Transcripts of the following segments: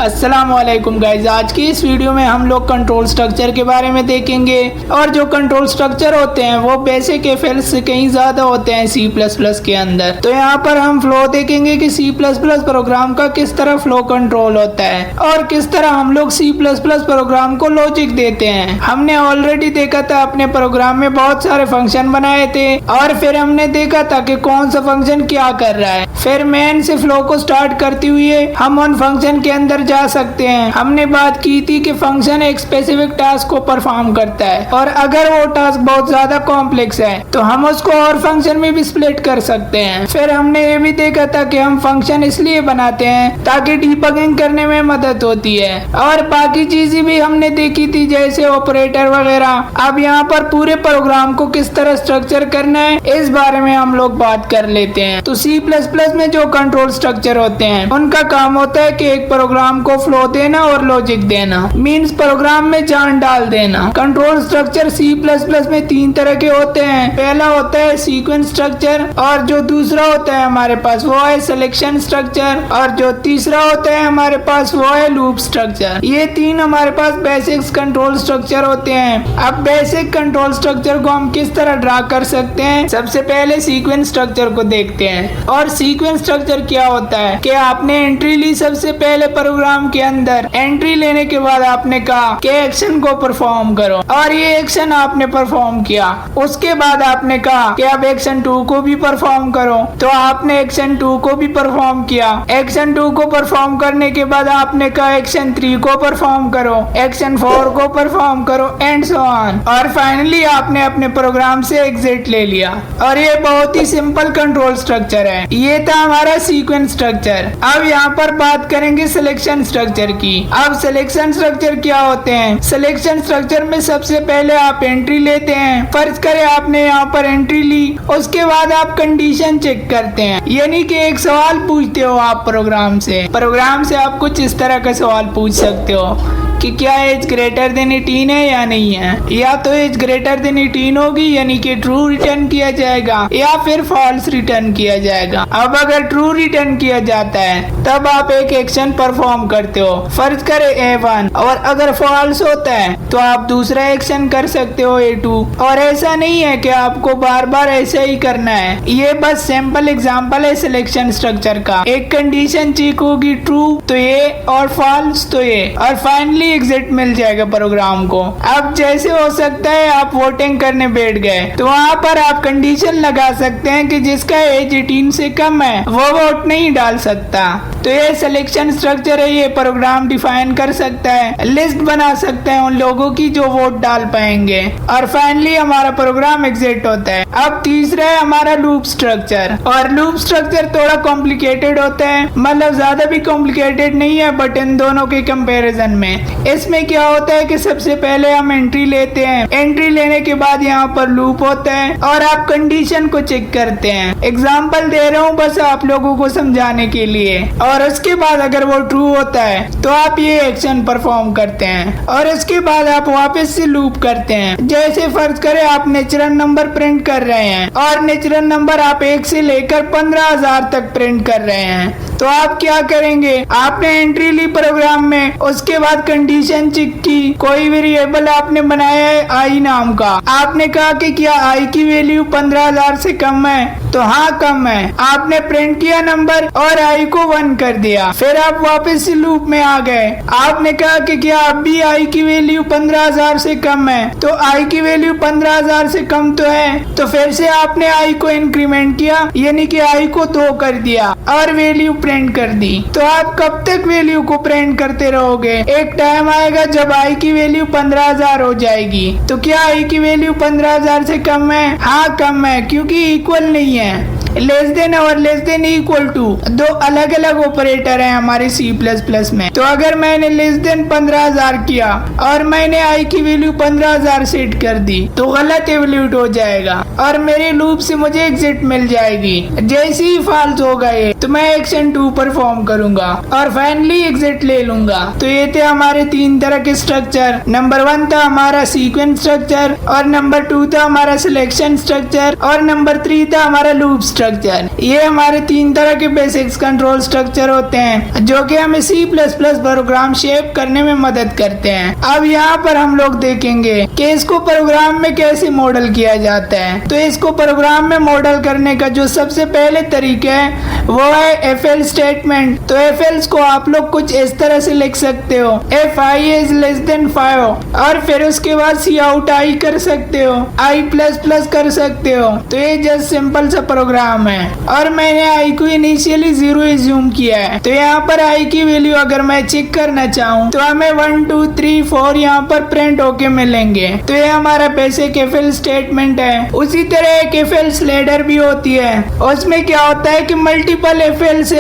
अस्सलामुअलैकुम गाइज, आज की इस वीडियो में हम लोग कंट्रोल स्ट्रक्चर के बारे में देखेंगे। और जो कंट्रोल स्ट्रक्चर होते हैं वो बेसिक एफएल से कहीं ज्यादा होते हैं सी प्लस प्लस के अंदर। तो यहाँ पर हम फ्लो देखेंगे कि सी प्लस प्लस प्रोग्राम का किस तरह फ्लो कंट्रोल होता है और किस तरह हम लोग सी प्लस प्लस प्रोग्राम को लॉजिक देते हैं। हमने ऑलरेडी देखा था अपने प्रोग्राम में बहुत सारे फंक्शन बनाए थे और फिर हमने देखा था कि कौन सा फंक्शन क्या कर रहा है। फिर मेन से फ्लो को स्टार्ट करते हुए हम उन फंक्शन के अंदर जा सकते हैं। हमने बात की थी कि फंक्शन एक स्पेसिफिक टास्क को परफॉर्म करता है और अगर वो टास्क बहुत ज्यादा कॉम्प्लेक्स है तो हम उसको और फंक्शन में भी स्प्लिट कर सकते हैं। फिर हमने ये भी देखा था कि हम फंक्शन इसलिए बनाते हैं ताकि डीबगिंग करने में मदद होती है और बाकी चीजें भी हमने देखी थी जैसे ऑपरेटर वगैरह। अब यहाँ पर पूरे प्रोग्राम को किस तरह स्ट्रक्चर करना है इस बारे में हम लोग बात कर लेते हैं। तो सी प्लस प्लस में जो कंट्रोल स्ट्रक्चर होते हैं उनका काम होता है कि एक प्रोग्राम को फ्लो देना और लॉजिक देना, मीन्स प्रोग्राम में जान डाल देना। Control structure C plus plus में तीन तरह के होते हैं। पहला होता है सीक्वेंस स्ट्रक्चर और जो दूसरा होता है हमारे पास वो है सिलेक्शन स्ट्रक्चर और जो तीसरा होता है हमारे पास वो है लूप स्ट्रक्चर। ये तीन हमारे पास बेसिक कंट्रोल स्ट्रक्चर होते हैं। अब बेसिक कंट्रोल स्ट्रक्चर को हम किस तरह ड्रा कर सकते हैं, सबसे पहले सीक्वेंस स्ट्रक्चर को देखते हैं। और सीक्वेंस स्ट्रक्चर क्या होता है कि आपने एंट्री ली सबसे पहले प्रोग्राम के अंदर। एंट्री लेने के बाद आपने कहा कि एक्शन को परफॉर्म करो और ये एक्शन आपने परफॉर्म किया। उसके बाद आपने कहा कि अब एक्शन 2 को भी परफॉर्म करो, तो आपने एक्शन 2 को भी परफॉर्म किया। एक्शन 2 को परफॉर्म करने के बाद आपने कहा एक्शन 3 को परफॉर्म करो, एक्शन 4 को परफॉर्म करो एंड सो ऑन। और फाइनली आपने अपने प्रोग्राम से एग्जिट ले लिया। और ये बहुत ही सिंपल कंट्रोल स्ट्रक्चर है। ये था हमारा सीक्वेंस स्ट्रक्चर। अब यहाँ पर बात करेंगे सिलेक्शन स्ट्रक्चर की। अब सिलेक्शन स्ट्रक्चर क्या होते हैं? सिलेक्शन स्ट्रक्चर में सबसे पहले आप एंट्री लेते हैं। फर्ज करें आपने यहाँ पर एंट्री ली, उसके बाद आप कंडीशन चेक करते हैं, यानी कि एक सवाल पूछते हो आप प्रोग्राम से आप कुछ इस तरह का सवाल पूछ सकते हो कि क्या एज ग्रेटर देन 18 है या नहीं है, या तो एज ग्रेटर देन 18 होगी यानी कि ट्रू रिटर्न किया जाएगा या फिर फॉल्स रिटर्न किया जाएगा। अब अगर ट्रू रिटर्न किया जाता है तब आप एक एक्शन परफॉर्म करते हो, फर्ज करें A1, और अगर फॉल्स होता है तो आप दूसरा एक्शन कर सकते हो A2। और ऐसा नहीं है कि आपको बार बार ऐसा ही करना है, ये बस सैंपल एग्जांपल है सिलेक्शन स्ट्रक्चर का। एक कंडीशन चेक होगी ट्रू तो ये और फॉल्स तो ये, और फाइनली एग्जिट मिल जाएगा प्रोग्राम को। अब जैसे हो सकता है आप वोटिंग करने बैठ गए तो वहाँ पर आप कंडीशन लगा सकते हैं कि जिसका एज 18 से कम है वो वोट नहीं डाल सकता। तो ये सिलेक्शन स्ट्रक्चर है, ये प्रोग्राम डिफाइन कर सकता है, लिस्ट बना सकते हैं उन लोगों की जो वोट डाल पाएंगे और फाइनली हमारा प्रोग्राम एग्जिट होता है। अब तीसरा है हमारा लूप स्ट्रक्चर। और लूप स्ट्रक्चर थोड़ा कॉम्प्लिकेटेड होता है, मतलब ज्यादा भी कॉम्प्लिकेटेड नहीं है बट इन दोनों के कंपैरिजन में। इसमें क्या होता है कि सबसे पहले हम एंट्री लेते हैं, एंट्री लेने के बाद यहाँ पर लूप होता है और आप कंडीशन को चेक करते हैं। एग्जाम्पल दे रहा हूँ बस आप लोगों को समझाने के लिए। और उसके बाद अगर वो ट्रू होता है तो आप ये एक्शन परफॉर्म करते हैं और इसके बाद आप वापस से लूप करते हैं। जैसे फर्ज करें आप नेचुरल नंबर प्रिंट कर रहे हैं और नेचुरल नंबर आप 1 से लेकर 15,000 तक प्रिंट कर रहे हैं, तो आप क्या करेंगे? आपने एंट्री ली प्रोग्राम में, उसके बाद कंडीशन चेक की, कोई वेरिएबल आपने बनाया है आई नाम का। आपने कहा कि क्या आई की वैल्यू 15,000 से कम है, तो हाँ कम है। आपने प्रिंट किया नंबर और आई को 1 कर दिया। फिर आप वापस से लूप में आ गए, आपने कहा कि क्या अब भी आई की वैल्यू 15,000 से कम है, तो आई की वैल्यू 15,000 से कम तो है, तो फिर से आपने आई को इंक्रीमेंट किया यानी कि आई को 2 कर दिया और वैल्यू प्रिंट कर दी। तो आप कब तक वैल्यू को प्रिंट करते रहोगे? एक टाइम आएगा जब आई की वैल्यू 15,000 हो जाएगी। तो क्या आई की वैल्यू 15,000 से कम है? हाँ कम है, क्योंकि इक्वल नहीं है। लेस देन और लेस देन इक्वल टू दो अलग अलग ऑपरेटर हैं हमारे सी प्लस प्लस में। तो अगर मैंने लेस देन 15,000 किया और मैंने आई की वैल्यू 15,000 सेट कर दी तो गलत एवल्यूट हो जाएगा और मेरे लूप से मुझे एग्जिट मिल जाएगी। जैसे ही फॉल्स होगा ये तो मैं एक्शन 2 परफॉर्म करूंगा और फाइनली एग्जिट ले लूंगा। तो ये थे हमारे 3 तरह के स्ट्रक्चर। नंबर 1 था हमारा सीक्वेंस स्ट्रक्चर और नंबर 2 था हमारा सिलेक्शन स्ट्रक्चर और नंबर 3 था हमारा लूप स्ट्रक्चर। स्ट्रक्चर। ये हमारे 3 तरह के बेसिक्स कंट्रोल स्ट्रक्चर होते हैं जो कि हमें C++ प्रोग्राम शेप करने में मदद करते हैं। अब यहाँ पर हम लोग देखेंगे कि इसको प्रोग्राम में कैसे मॉडल किया जाता है। तो इसको प्रोग्राम में मॉडल करने का जो सबसे पहले तरीका है वो है FL स्टेटमेंट। तो FLs को आप लोग कुछ इस तरह से लिख सकते हो, if I is less than 5 और फिर उसके बाद Cout I कर सकते हो, I++ कर सकते हो। तो ये जस्ट सिंपल सा प्रोग्राम है और मैंने I को इनिशियली 0 एज्यूम किया है। तो यहाँ पर I की वैल्यू अगर मैं चेक करना चाहूँ तो हमें 1 2 3 4 यहाँ पर प्रिंट होके मिलेंगे। तो ये हमारा बेसिक FL स्टेटमेंट है। उसी तरह एक FL लैडर भी होती है। उसमें क्या होता है कि मल्टीपल FLs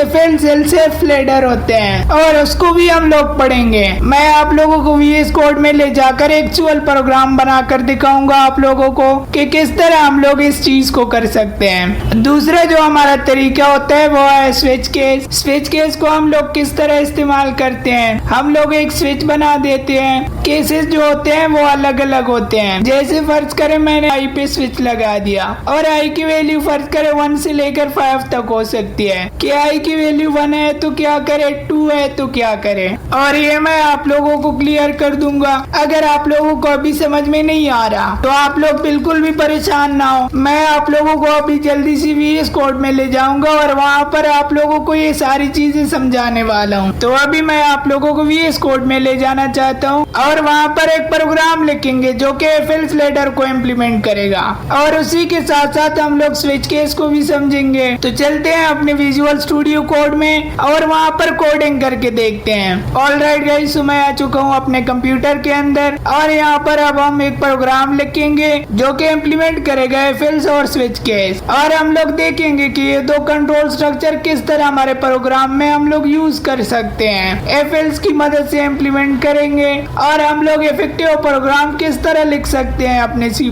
सेल्फ लैडर होते हैं और उसको भी हम लोग पढ़ेंगे। मैं आप लोगों को VS कोड में ले जाकर एक्चुअल प्रोग्राम बनाकर दिखाऊंगा आप लोगों को कि किस तरह हम लोग इस चीज को कर सकते हैं। दूसरा जो हमारा तरीका होता है वो है स्विच केस। स्विच केस को हम लोग किस तरह इस्तेमाल करते हैं, हम लोग एक स्विच बना देते हैं। केसेस जो होते हैं वो अलग अलग होते हैं। जैसे फर्ज करें मैंने I पे स्विच लगा दिया और I की वैल्यू फर्ज करें 1 से लेकर 5 तक हो सकती है कि I की वैल्यू 1 है तो क्या करे, 2 है तो क्या करे, और ये मैं आप लोगों को क्लियर कर दूंगा। अगर आप लोगों को अभी समझ में नहीं आ रहा तो आप लोग बिल्कुल भी परेशान ना हो, मैं आप लोगों को अभी जल्दी से VS कोड में ले जाऊंगा और वहाँ पर आप लोगों को ये सारी चीजें समझाने वाला हूँ। तो अभी मैं आप लोगों को VS कोड में ले जाना चाहता हूँ और वहाँ पर एक प्रोग्राम लिखेंगे जो कि FL लैडर को इम्प्लीमेंट करेगा और उसी के साथ साथ हम लोग स्विच केस को भी समझेंगे। तो चलते हैं अपने विजुअल स्टूडियो कोड में और वहाँ पर कोडिंग करके देखते हैं। ऑलराइट गाइस, मैं आ चुका हूँ अपने कंप्यूटर के अंदर और यहाँ पर अब हम एक प्रोग्राम लिखेंगे जो कि इम्प्लीमेंट करेगा FLs और स्विच केस, और हम लोग देखेंगे कि ये दो कंट्रोल स्ट्रक्चर किस तरह हमारे प्रोग्राम में हम लोग यूज कर सकते हैं। FLs की मदद से इम्प्लीमेंट करेंगे और हम लोग इफेक्टिव प्रोग्राम किस तरह लिख सकते हैं अपने C++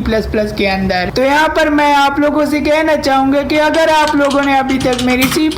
के अंदर। तो यहाँ पर मैं आप लोगों से कहना चाहूंगा कि अगर आप लोगों ने अभी तक मेरी C++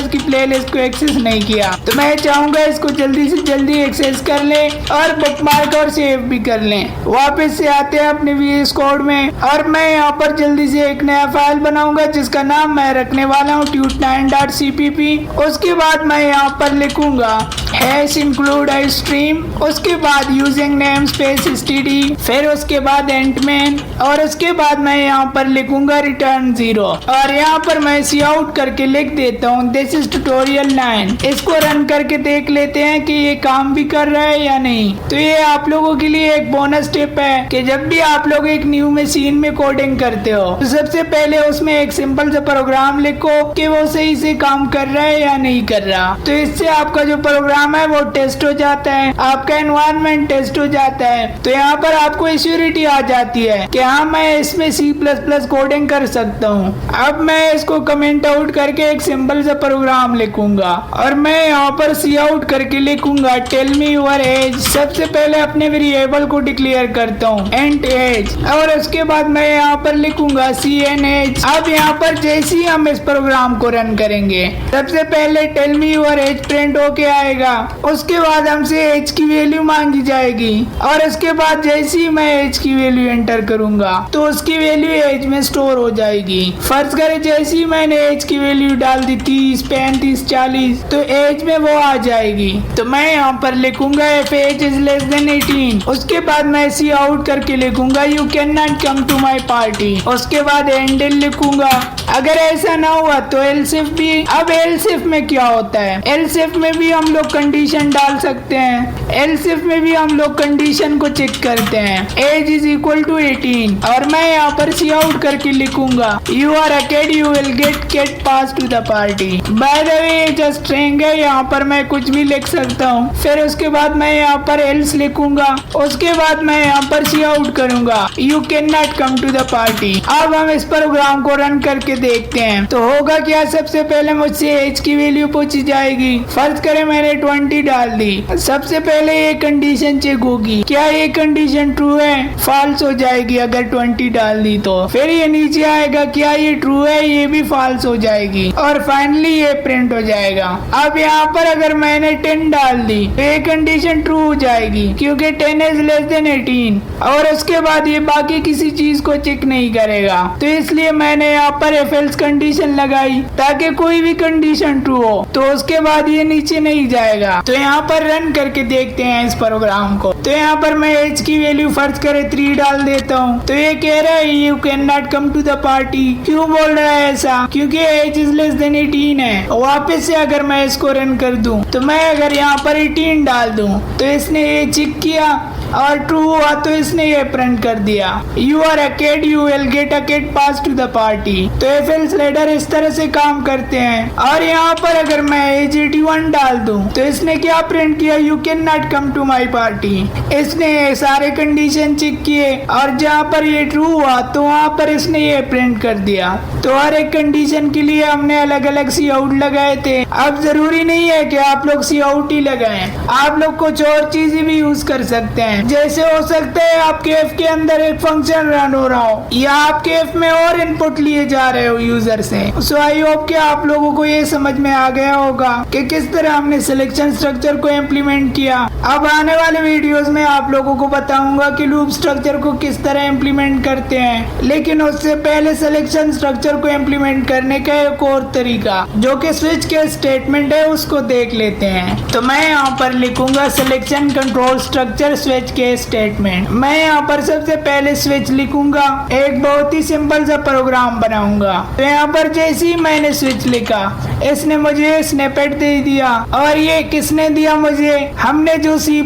की प्लेलिस्ट को एक्सेस नहीं किया तो मैं चाहूंगा इसको जल्दी से जल्दी एक्सेस कर लें और बुकमार्क और सेव भी कर लें। वापस से आते हैं अपने VS कोड में और मैं यहाँ पर जल्दी से एक नया फाइल बनाऊंगा जिसका नाम मैं रखने वाला हूँ tut9.cpp। उसके बाद मैं यहाँ पर लिखूंगा #include istream, उसके बाद यूजिंग नेम स्पेस std, फिर उसके बाद एंटमैन और उसके बाद मैं यहाँ पर लिखूंगा रिटर्न 0 और यहाँ पर मैं Cout करके लिख देता हूँ दिस इज ट्यूटोरियल 9। इसको रन करके देख लेते हैं कि ये काम भी कर रहा है या नहीं। तो ये आप लोगों के लिए एक बोनस टिप है कि जब भी आप लोग एक न्यू मशीन में कोडिंग करते हो तो सबसे पहले उसमें एक सिंपल सा प्रोग्राम लिखो कि वो सही से काम कर रहा है या नहीं कर रहा। तो इससे आपका जो प्रोग्राम है वो टेस्ट हो जाता है, आपका एनवायरनमेंट टेस्ट हो जाता है। तो यहाँ पर आपको एश्योरिटी आ जाती है कि हाँ मैं इसमें C++ कोडिंग कर सकता हूँ। अब मैं इसको कमेंट आउट करके एक सिंपल सा प्रोग्राम लिखूंगा और मैं यहाँ पर Cout करके लिखूंगा टेल मी योर एज। सबसे पहले अपने वेरिएबल को डिक्लेयर करता हूँ एंड एज और उसके बाद मैं यहाँ पर लिखूंगा CNH। अब यहाँ पर जैसे ही हम इस प्रोग्राम को रन करेंगे सबसे पहले tell me your age print होके आएगा, उसके बाद हमसे एज की वैल्यू मांगी जाएगी और उसके बाद जैसे ही मैं एज की वैल्यू एंटर करूंगा तो उसकी वैल्यू एज में स्टोर हो जाएगी। फर्ज करें जैसे ही मैंने एज की वैल्यू डाल दी 30 35 40 तो एज में वो आ जाएगी। तो मैं यहाँ पर लिखूंगा if age is less than 18, उसके बाद मैं Cout करके लिखूंगा you cannot come to my party, उसके बाद एंडिल लिखूंगा। अगर ऐसा ना हुआ तो else if भी। अब else if में क्या होता है, else if में भी हम लोग कंडीशन डाल सकते हैं। else if में भी हम लोग कंडीशन को चेक करते हैं एज इज इक्वल टू 18 और मैं यहाँ पर Cout करके लिखूंगा you are a kid you will get passed to the party। by the way just string है, यहाँ पर मैं कुछ भी लिख सकता हूँ। फिर उसके बाद मैं यहाँ पर else लिखूंगा, उसके बाद मैं यहाँ पर Cout करूंगा you cannot come to the party। अब हम इस प्रोग्राम को रन करके देखते हैं तो होगा क्या। सबसे पहले मुझसे एज की वैल्यू पूछी जाएगी। फर्ज करें मैंने 20 डाल दी। सबसे पहले ये कंडीशन चेक होगी, क्या ये कंडीशन ट्रू है, फॉल्स हो जाएगी अगर 20 डाल दी तो। फिर ये नीचे आएगा क्या ये ट्रू है, ये भी फॉल्स हो जाएगी और फाइनली ये प्रिंट हो जाएगा। अब यहाँ पर अगर मैंने 10 डाल दी तो ये कंडीशन ट्रू हो जाएगी क्योंकि 10 इज लेस देन 18 और उसके बाद ये बाकी किसी चीज को चेक नहीं करेगा। तो इसलिए मैंने यहाँ पर FL एल्स कंडीशन लगाई ताकि कोई भी कंडीशन ट्रू हो तो उसके बाद ये नीचे नहीं जाएगा। तो यहाँ पर रन करके देखते हैं इस प्रोग्राम को। तो यहाँ पर मैं एज की वैल्यू फर्ज करे 3 डाल देता हूँ। तो ये कह रहा है you can not come to the party. क्यों बोल रहा है ऐसा? क्योंकि एज इज लेस देन 18 है। वापस से अगर मैं इसको रन कर दूं तो मैं अगर यहाँ पर 18 डाल दूं तो इसने ये चेक किया और ट्रू हुआ तो इसने ये प्रिंट कर दिया you are a kid, you will get a kid pass to the party. तो इफ एल्स लेटर इस तरह से काम करते हैं। और यहाँ पर अगर मैं एज 81 डाल दूं तो इसने क्या प्रिंट किया? You can not come to my party. इसने सारे कंडीशन चेक किए और जहाँ पर ये ट्रू हुआ तो वहाँ पर इसने ये प्रिंट कर दिया। तो हर एक कंडीशन के लिए हमने अलग अलग सी आउट लगाए थे। अब जरूरी नहीं है कि आप लोग सी आउट ही लगाएं, आप लोग कुछ और चीजें भी यूज कर सकते हैं। जैसे हो सकता है आपके एफ के अंदर एक फंक्शन रन हो रहा हो या आपके एफ में और इनपुट लिए जा रहे हो यूजर से। सो आई होप कि आप लोगों को ये समझ में आ गया होगा कि किस तरह हमने सिलेक्शन स्ट्रक्चर को इम्प्लीमेंट किया। अब आने वाले वीडियोस में आप लोगों को बताऊंगा कि लूप स्ट्रक्चर को किस तरह इम्प्लीमेंट करते हैं, लेकिन उससे पहले सिलेक्शन स्ट्रक्चर को इम्प्लीमेंट करने का एक और तरीका जो कि स्विच के स्टेटमेंट है उसको देख लेते हैं। तो मैं यहाँ पर लिखूंगा सिलेक्शन कंट्रोल स्ट्रक्चर स्विच के स्टेटमेंट। मैं यहाँ पर सबसे पहले स्विच लिखूंगा, एक बहुत ही सिंपल सा प्रोग्राम बनाऊंगा। तो यहाँ पर जैसे ही मैंने स्विच लिखा इसने मुझे स्निपेट दे दिया। और ये किसने दिया मुझे? हमने जो C++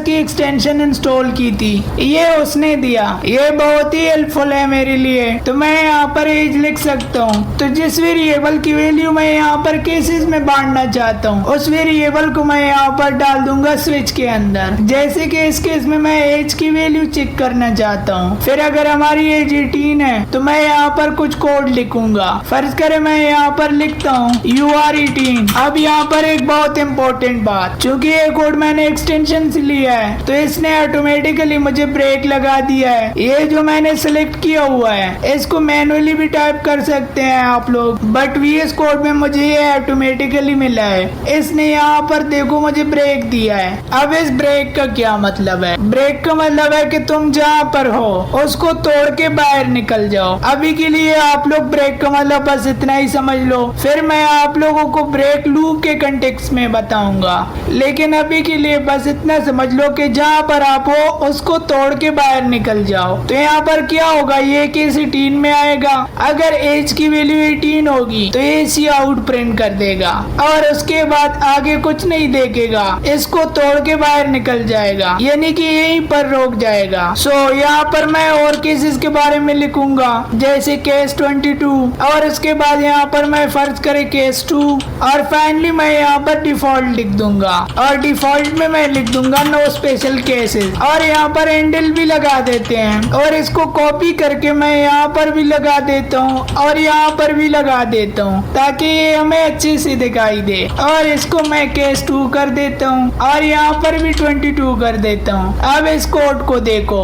की एक्सटेंशन इंस्टॉल की थी ये उसने दिया। ये बहुत ही हेल्पफुल है मेरे लिए। तो मैं यहाँ पर एज लिख सकता हूँ। तो जिस वेरिएबल की वैल्यू मैं यहाँ पर केसेस में बांटना चाहता हूँ उस वेरिएबल को मैं यहाँ पर डाल दूंगा स्विच के अंदर। जैसे कि इस केस में मैं एज की वैल्यू चेक करना चाहता हूँ। फिर अगर हमारी एज 18 है तो मैं यहाँ पर कुछ कोड लिखूंगा। फर्ज करें मैं यहाँ पर लिखता हूँ यू आर 18। अब यहाँ पर एक बहुत इंपॉर्टेंट बात, चूंकि ये कोड मैंने एक्सटेंशन से लिया है तो इसने ऑटोमेटिकली मुझे ब्रेक लगा दिया है। ये जो मैंने सिलेक्ट किया हुआ है इसको मैनुअली भी टाइप कर सकते हैं आप लोग, बट VS कोड में मुझे ये ऑटोमेटिकली मिला है। इसने यहाँ पर देखो मुझे ब्रेक दिया है। अब इस ब्रेक का क्या मतलब है? ब्रेक का मतलब है कि तुम जहाँ पर हो उसको तोड़ के बाहर निकल जाओ। अभी के लिए आप लोग ब्रेक का मतलब बस इतना ही समझ लो, फिर मैं आप लोगों को ब्रेक लूप के कंटेक्स्ट में बताऊंगा। लेकिन अभी के लिए बस इतना समझ लो कि जहाँ पर आप हो उसको तोड़ के बाहर निकल जाओ। तो यहाँ पर क्या होगा, ये केस 18 में आएगा। अगर एज की वैल्यू 18 होगी तो ये सी आउट प्रिंट कर देगा और उसके बाद आगे कुछ नहीं देखेगा, इसको तोड़ के बाहर निकल जाएगा, यानी कि यहीं पर रोक जाएगा। सो यहाँ पर मैं और केसेस के बारे में लिखूंगा जैसे केस 22 और उसके बाद यहाँ पर मैं फर्ज करे केस 2 और फाइनली मैं यहाँ पर डिफॉल्ट लिख दूंगा और डिफॉल्ट में मैं लिख दूंगा नो स्पेशल केसेस और यहाँ पर हैंडल भी लगा देते हैं और इसको कॉपी करके मैं यहाँ पर भी लगा देता हूँ और यहाँ पर भी लगा देता हूँ ताकि ये हमें अच्छे से दिखाई दे। और इसको मैं केस 2 कर देता हूँ और यहाँ पर भी 22 कर देता हूँ। अब इस कोड को देखो,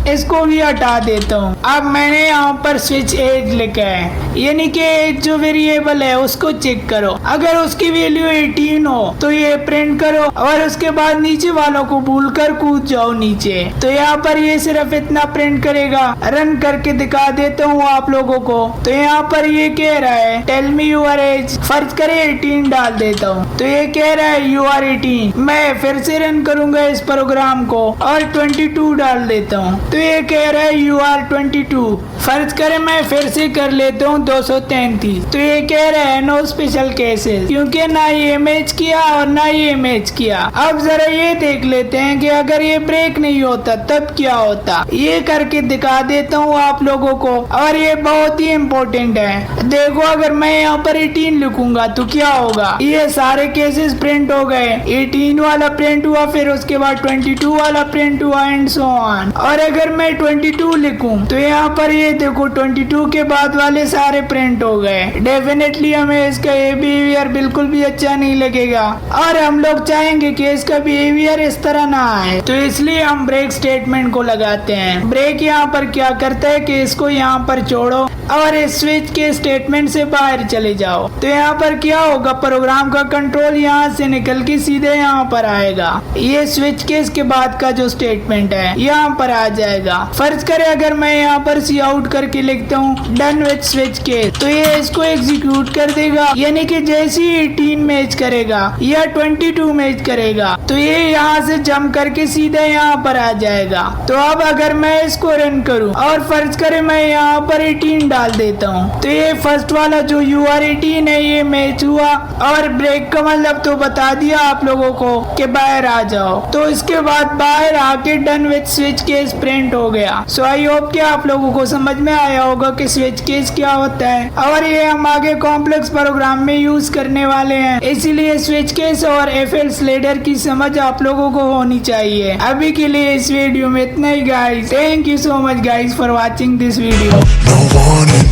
इसको भी हटा देता हूँ। अब मैंने यहाँ पर स्विच एज लिखा है, यानी कि एज जो वेरिएबल है उसको चेक करो। अगर उसकी वैल्यू 18 हो तो ये प्रिंट करो और उसके बाद नीचे वालों को भूलकर कूद जाओ नीचे। तो यहाँ पर ये सिर्फ इतना प्रिंट करेगा। रन करके दिखा देता हूँ आप लोगों को। तो यहाँ पर ये कह रहा है टेल मी यूर एज, फर्ज करे 18 डाल देता हूँ तो ये कह रहा है यू आर 18। मैं फिर से रन करूंगा इस प्रोग्राम को और 22 डाल देता हूँ तो ये कह रहा है यू आर 22। फर्ज करें मैं फिर से कर लेता हूँ 233 तो ये कह रहा है नो स्पेशल केसेस, क्योंकि ना ये मैच किया और ना ये मैच किया। अब जरा ये देख लेते हैं कि अगर ये ब्रेक नहीं होता तब क्या होता। ये करके दिखा देता हूँ आप लोगों को और ये बहुत ही इम्पोर्टेंट है। देखो अगर मैं यहाँ पर 18 लिखूंगा तो क्या होगा, ये सारे केसेस प्रिंट हो गए। 18 वाला प्रिंट हुआ, फिर उसके बाद 22 वाला प्रिंट हुआ एंड सो ऑन। और अगर मैं 22 लिखूं तो यहाँ पर ये देखो 22 के बाद वाले सारे प्रिंट हो गए। डेफिनेटली हमें इसका बिहेवियर बिल्कुल भी अच्छा नहीं लगेगा और हम लोग चाहेंगे कि इसका बिहेवियर इस तरह ना आए, तो इसलिए हम ब्रेक स्टेटमेंट को लगाते हैं। ब्रेक यहाँ पर क्या करता है कि इसको यहाँ पर छोड़ो और इस स्विच के स्टेटमेंट से बाहर चले जाओ। तो यहाँ पर क्या होगा, प्रोग्राम का कंट्रोल यहाँ से निकल के सीधे यहाँ पर आएगा। ये स्विच केस के बाद का जो स्टेटमेंट है यहाँ पर आ जाए जाएगा। फर्ज करे अगर मैं यहाँ पर सी आउट करके लिखता हूँ डन विथ स्विच केस, तो ये इसको एग्जीक्यूट कर देगा, यानी कि जैसे ही 18 मैच करेगा या 22 मैच करेगा तो ये यहाँ से जंप करके सीधा यहाँ पर आ जाएगा। तो अब अगर मैं इसको रन करूँ और फर्ज करे मैं यहाँ पर 18 डाल देता हूँ, तो ये फर्स्ट वाला जो UR18 है ये मैच हुआ और ब्रेक का मतलब तो बता दिया आप लोगों को कि बाहर आ जाओ। तो इसके बाद बाहर आके done with switch case print हो गया। सो आई होप कि आप लोगों को समझ में आया होगा कि स्विच केस क्या होता है और ये हम आगे कॉम्प्लेक्स प्रोग्राम में यूज करने वाले हैं, इसीलिए स्विच केस और FL स्लेडर की समझ आप लोगों को होनी चाहिए। अभी के लिए इस वीडियो में इतना ही guys. Thank you so much guys for watching this video. No warning,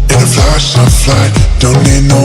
in a flash of light, don't need no